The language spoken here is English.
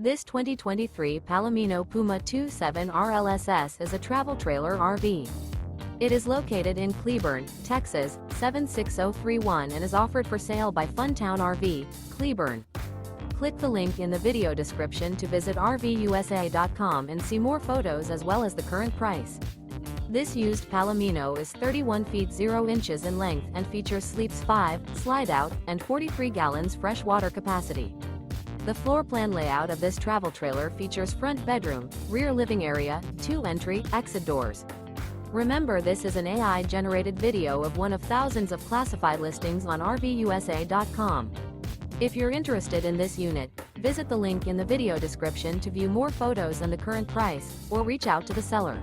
This 2023 Palomino Puma 27 RLSS is a travel trailer RV. It is located in Cleburne, Texas, 76031 and is offered for sale by Funtown RV, Cleburne. Click the link in the video description to visit RVUSA.com and see more photos as well as the current price. This used Palomino is 31 feet 0 inches in length and features sleeps 5, Slideout, and 43 gallons fresh water capacity. The floor plan layout of this travel trailer features front bedroom, rear living area, 2 entry, exit doors. Remember, this is an AI-generated video of one of thousands of classified listings on RVUSA.com. If you're interested in this unit, visit the link in the video description to view more photos and the current price, or reach out to the seller.